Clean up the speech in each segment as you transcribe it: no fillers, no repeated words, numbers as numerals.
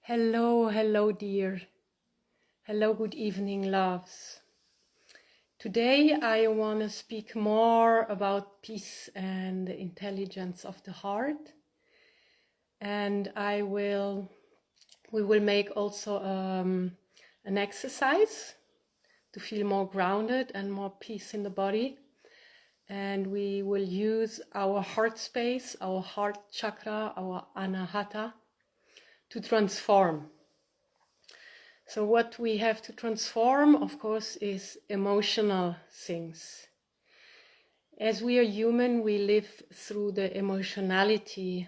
Hello, hello, dear. Hello, good evening, loves. Today I want to speak more about peace and the intelligence of the heart. And we will make also an exercise to feel more grounded and more peace in the body. And we will use our heart space, our heart chakra, our anahata, to transform. So what we have to transform, of course, is emotional things. As we are human, we live through the emotionality.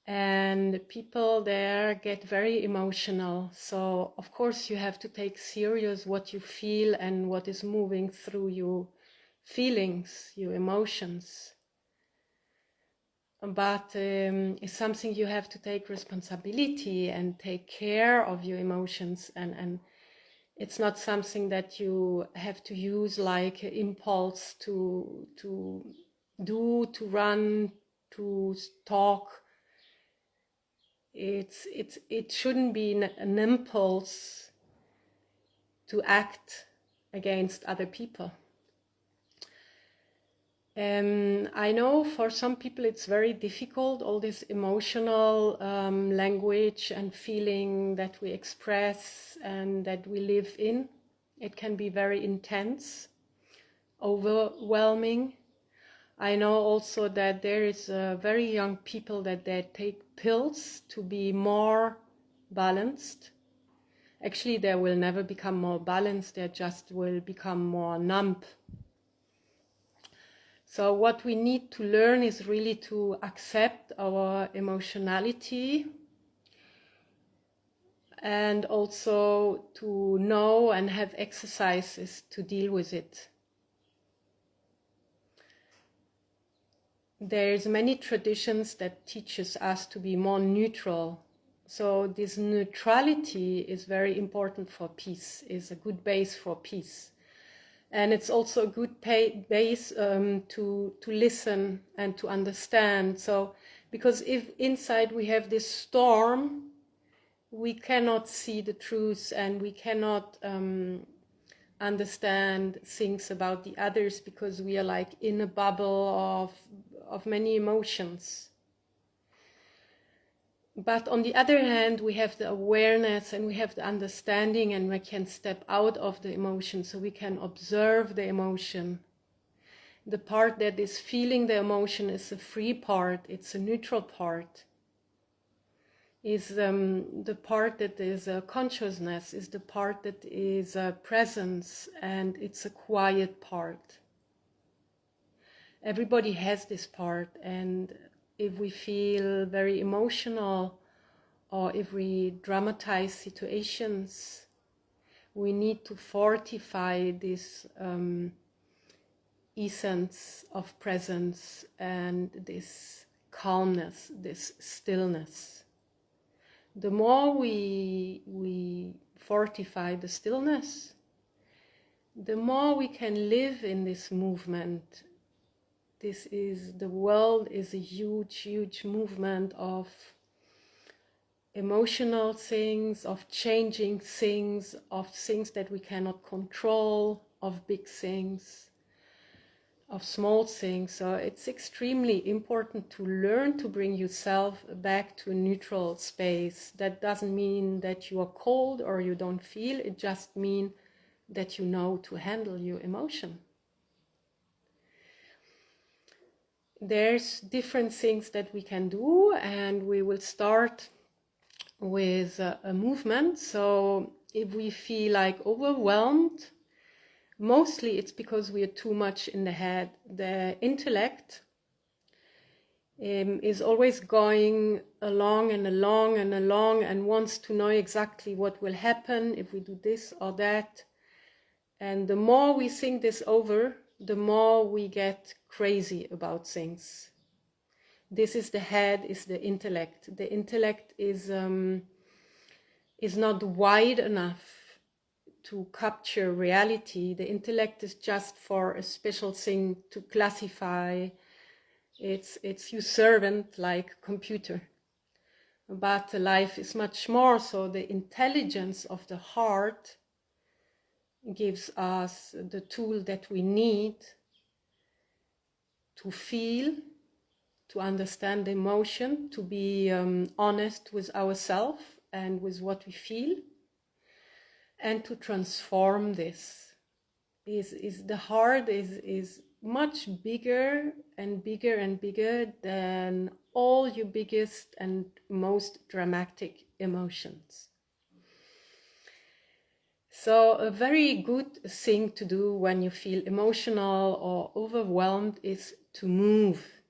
And people there get very emotional. So, of course, you have to take serious what you feel and what is moving through your feelings, your emotions. But it's something you have to take responsibility and take care of your emotions, and it's not something that you have to use like impulse to do, to run, to talk. It shouldn't be an impulse to act against other people. I know for some people it's very difficult, all this emotional language and feeling that we express and that we live in. It can be very intense, overwhelming. I know also that there is very young people that they take pills to be more balanced. Actually, they will never become more balanced, they just will become more numb. So what we need to learn is really to accept our emotionality and also to know and have exercises to deal with it. There's many traditions that teaches us to be more neutral. So this neutrality is very important for peace, is a good base for peace. And it's also a good base to listen and to understand. So, because if inside we have this storm, we cannot see the truth and we cannot understand things about the others because we are like in a bubble of many emotions. But on the other hand, we have the awareness and we have the understanding, and we can step out of the emotion, so we can observe the emotion. The part that is feeling the emotion is a free part, it's a neutral part. Is the part that is a consciousness, is the part that is a presence, and it's a quiet part. Everybody has this part, and if we feel very emotional or if we dramatize situations, we need to fortify this essence of presence and this calmness, this stillness. The more we fortify the stillness, the more we can live in this movement. The world is a huge, huge movement of emotional things, of changing things, of things that we cannot control, of big things, of small things. So it's extremely important to learn to bring yourself back to a neutral space. That doesn't mean that you are cold or you don't feel, it just means that you know to handle your emotion. There's different things that we can do, and we will start with a movement. So if we feel like overwhelmed, mostly it's because we are too much in the head. The intellect is always going along and along and along and wants to know exactly what will happen if we do this or that. And the more we think this over, the more we get crazy about things. This is the head, is the intellect. The intellect is not wide enough to capture reality. The intellect is just for a special thing to classify. It's your servant like computer. but life is much more. So the intelligence of the heart gives us the tool that we need to feel, to understand the emotion, to be honest with ourselves and with what we feel, and to transform this. Is the heart is much bigger and bigger and bigger than all your biggest and most dramatic emotions. So a very good thing to do when you feel emotional or overwhelmed is to move.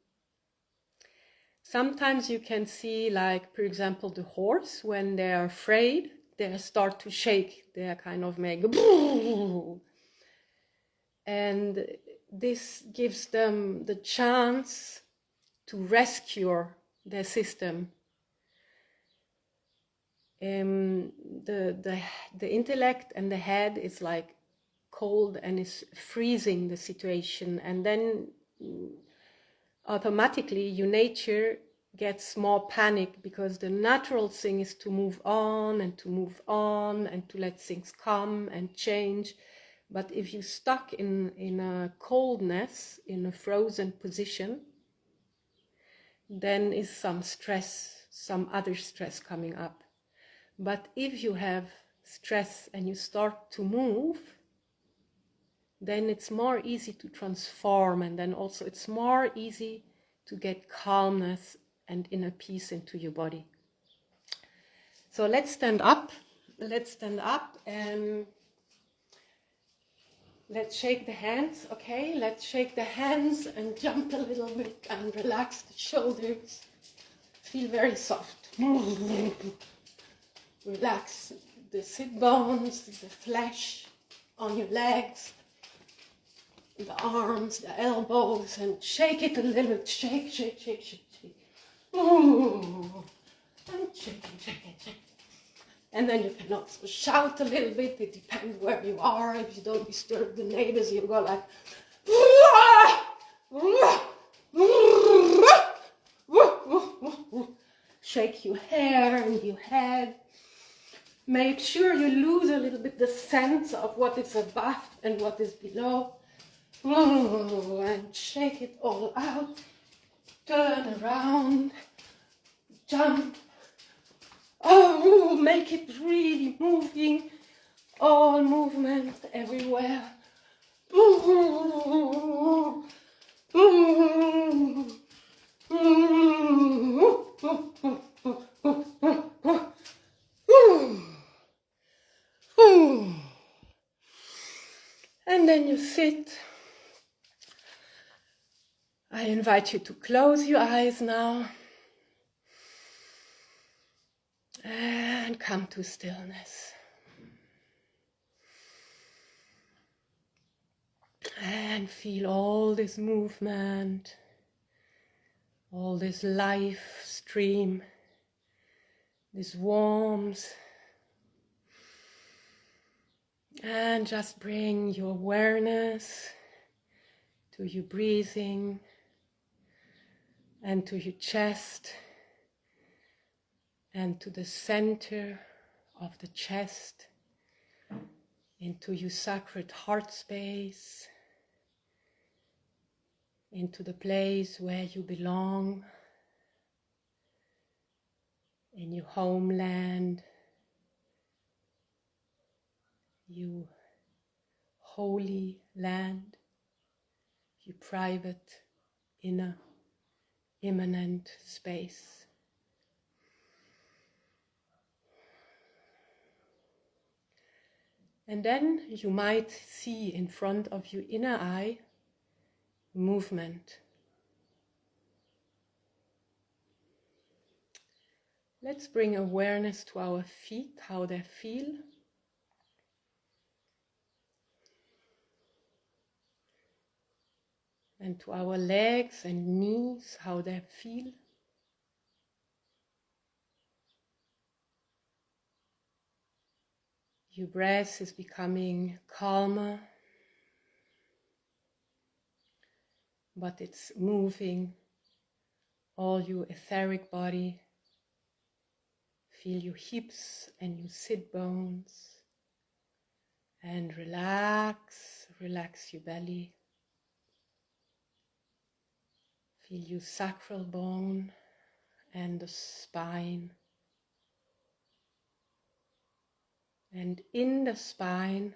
Sometimes you can see, like, for example, the horse, when they are afraid, they start to shake. They are kind of make and this gives them the chance to rescue their system. The intellect and the head is like cold and is freezing the situation, and then automatically your nature gets more panic, because the natural thing is to move on and to move on and to let things come and change. But if you're stuck in a coldness, in a frozen position, then is some stress, some other stress coming up. But if you have stress and you start to move, then it's more easy to transform, and then also it's more easy to get calmness and inner peace into your body. So let's stand up. Let's stand up and let's shake the hands. Okay, let's shake the hands and jump a little bit and relax the shoulders. Feel very soft. Relax the sit bones, the flesh on your legs, the arms, the elbows, and shake it a little bit. Shake, shake, shake, shake, shake. And shake, shake, shake. And then you can also shout a little bit. It depends where you are. If you don't disturb the neighbors, you go like shake your hair and your head. Make sure you lose a little bit the sense of what is above and what is below. And shake it all out. Turn around. Jump. Oh, make it really moving. All movement everywhere. And then you sit. I invite you to close your eyes now and come to stillness. And feel all this movement, all this life stream, this warmth. And just bring your awareness to your breathing and to your chest and to the center of the chest, into your sacred heart space, into the place where you belong, in your homeland, your holy land, your private, inner, immanent space. And then you might see in front of your inner eye movement. Let's bring awareness to our feet, how they feel. And to our legs and knees, how they feel. Your breath is becoming calmer, but it's moving all your etheric body Feel your hips and your sit bones. And relax your belly. Feel your sacral bone and the spine. And in the spine,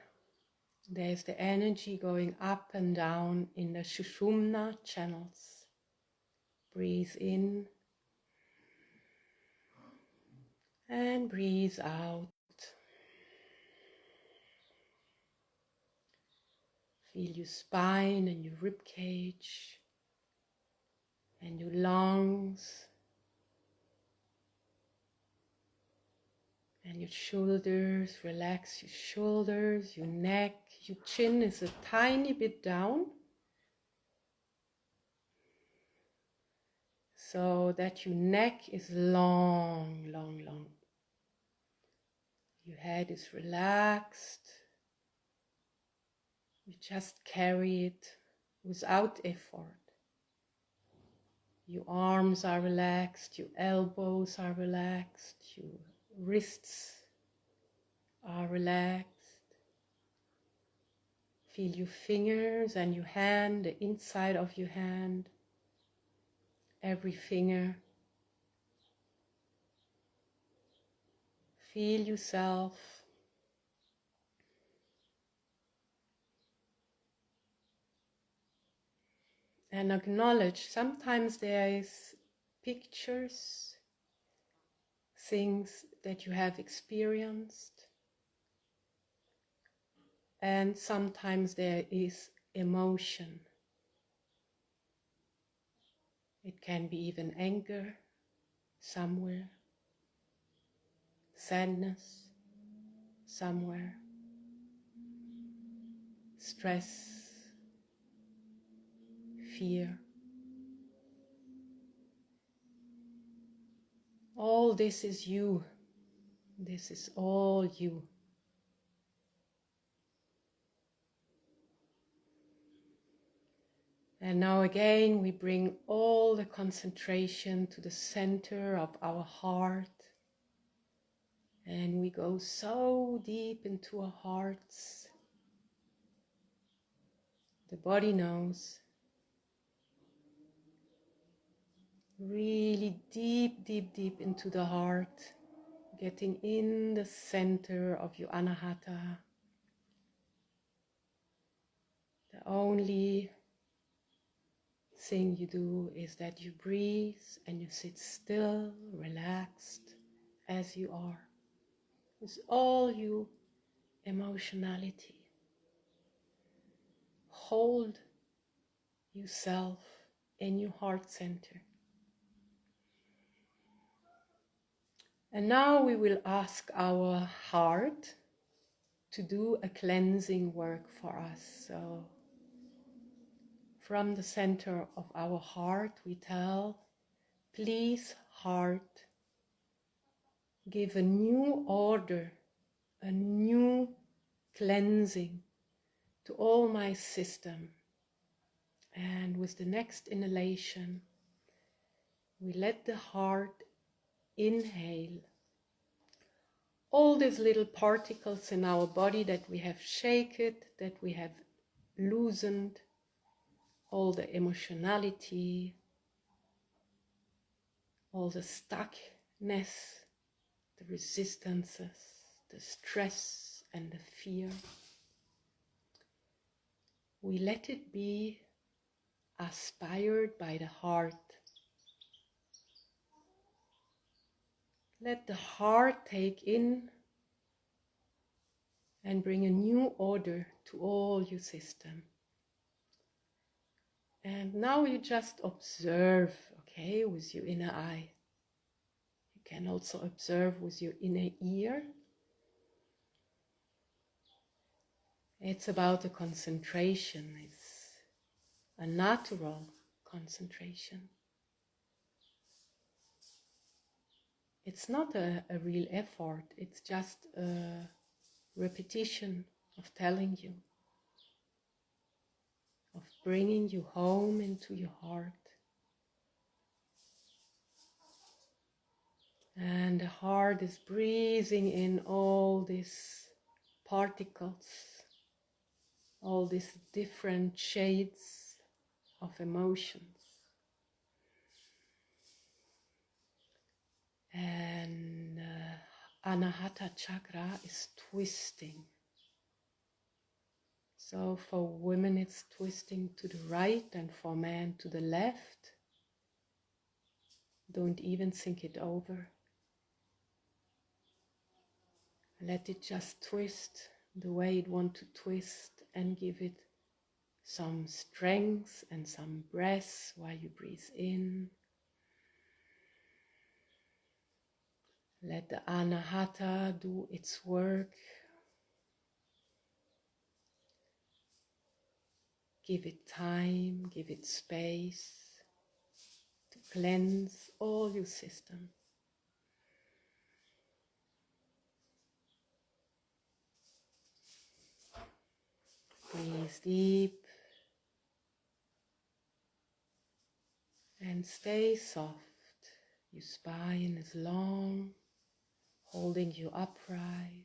there's the energy going up and down in the Sushumna channels. Breathe in and breathe out. Feel your spine and your rib cage and your lungs and your shoulders. Relax your shoulders, your neck. Your chin is a tiny bit down so that your neck is long, long, long. Your head is relaxed. You just carry it without effort. Your arms are relaxed, your elbows are relaxed, your wrists are relaxed. Feel your fingers and your hand, the inside of your hand, every finger. Feel yourself. And acknowledge, sometimes there is pictures, things that you have experienced, and sometimes there is emotion. It can be even anger somewhere, sadness somewhere, stress, fear. All this is you. This is all you. And now again we bring all the concentration to the center of our heart. And we go so deep into our hearts. The body knows. Really deep, deep, deep into the heart. Getting in the center of your anahata. The only thing you do is that you breathe and you sit still, relaxed as you are, with all your emotionality. Hold yourself in your heart center. And now we will ask our heart to do a cleansing work for us. So from the center of our heart we tell, please heart, give a new order, a new cleansing to all my system. And with the next inhalation, we let the heart inhale all these little particles in our body that we have shaken, that we have loosened, all the emotionality, all the stuckness, the resistances, the stress and the fear. We let it be aspired by the heart. Let the heart take in and bring a new order to all your system. And now you just observe, okay, with your inner eye. You can also observe with your inner ear. It's about the concentration. It's a natural concentration. It's not a real effort. It's just a repetition of telling you, of bringing you home into your heart. And the heart is breathing in all these particles, all these different shades of emotions. And Anahata chakra is twisting. So for women it's twisting to the right and for men to the left. Don't even think it over. Let it just twist the way it wants to twist and give it some strength and some breath while you breathe in. Let the Anahata do its work. Give it time, give it space to cleanse all your system. Breathe deep and stay soft. Your spine is long, holding you upright.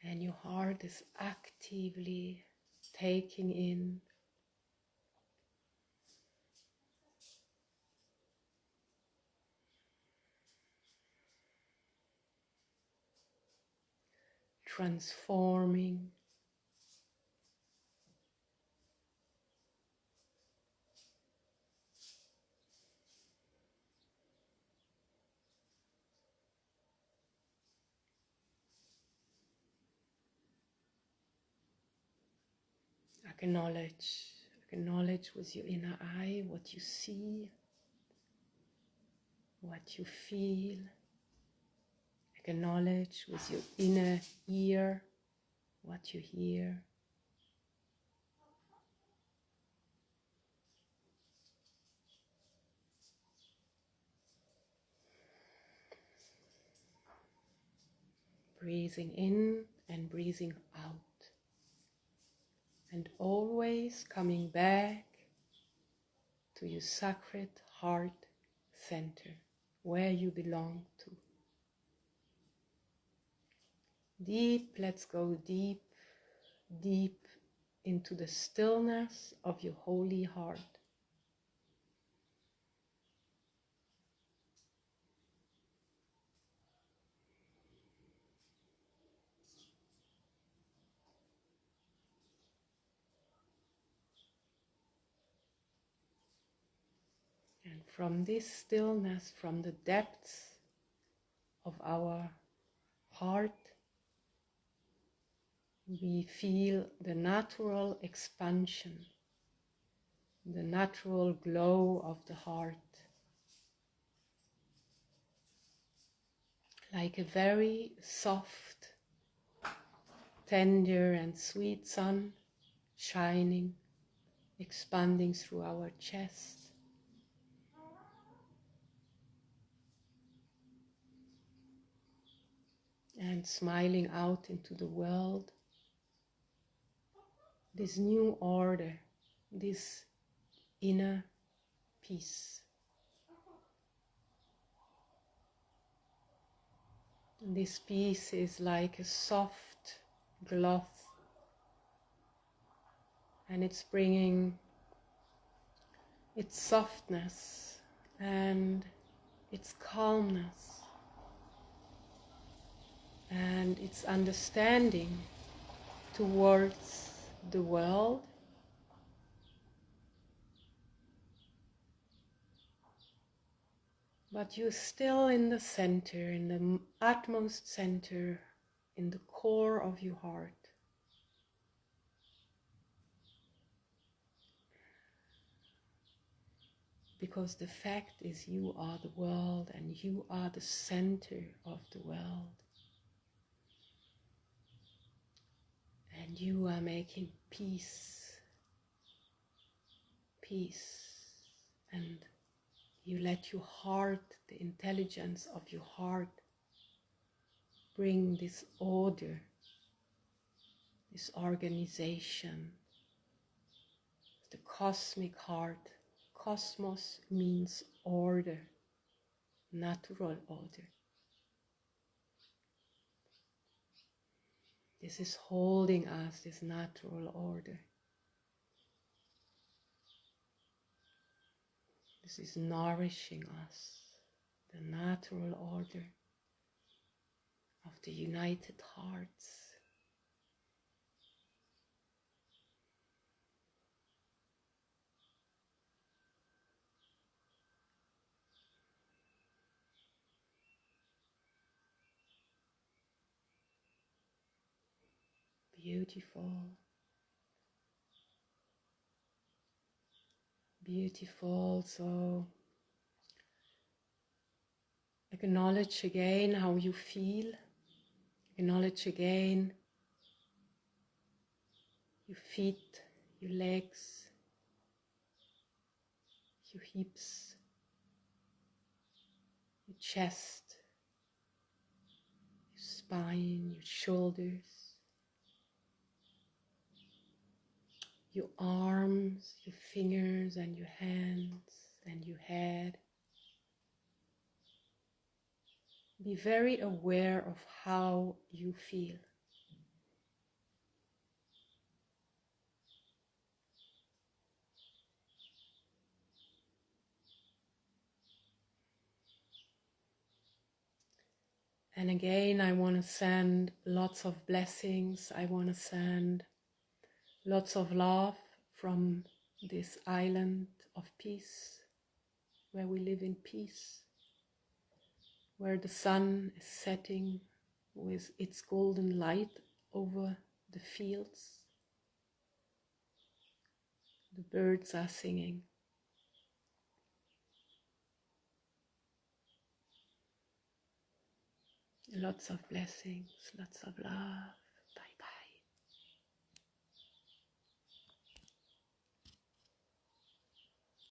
And your heart is actively taking in transforming, acknowledge with your inner eye what you see, what you feel. Acknowledge with your inner ear what you hear. Breathing in and breathing out. And always coming back to your sacred heart center, where you belong to. Deep, let's go deep, deep into the stillness of your holy heart. And from this stillness, from the depths of our heart, we feel the natural expansion, the natural glow of the heart, like a very soft, tender and sweet sun shining, expanding through our chest. And smiling out into the world, this new order, this inner peace. And this peace is like a soft cloth, and it's bringing its softness and its calmness and its understanding towards the world, but you're still in the center, in the utmost center, in the core of your heart. Because the fact is, you are the world and you are the center of the world. And you are making peace, and you let your heart, the intelligence of your heart, bring this order, this organization, the cosmic heart. Cosmos means order, natural order. This is holding us, this natural order. This is nourishing us, the natural order of the united hearts. Beautiful, beautiful. So acknowledge again how you feel. Acknowledge again your feet, your legs, your hips, your chest, your spine, your shoulders, your arms, your fingers and your hands and your head. Be very aware of how you feel. And again, I want to send lots of blessings. I want to send lots of love from this island of peace, where we live in peace, where the sun is setting with its golden light over the fields. The birds are singing. Lots of blessings, lots of love.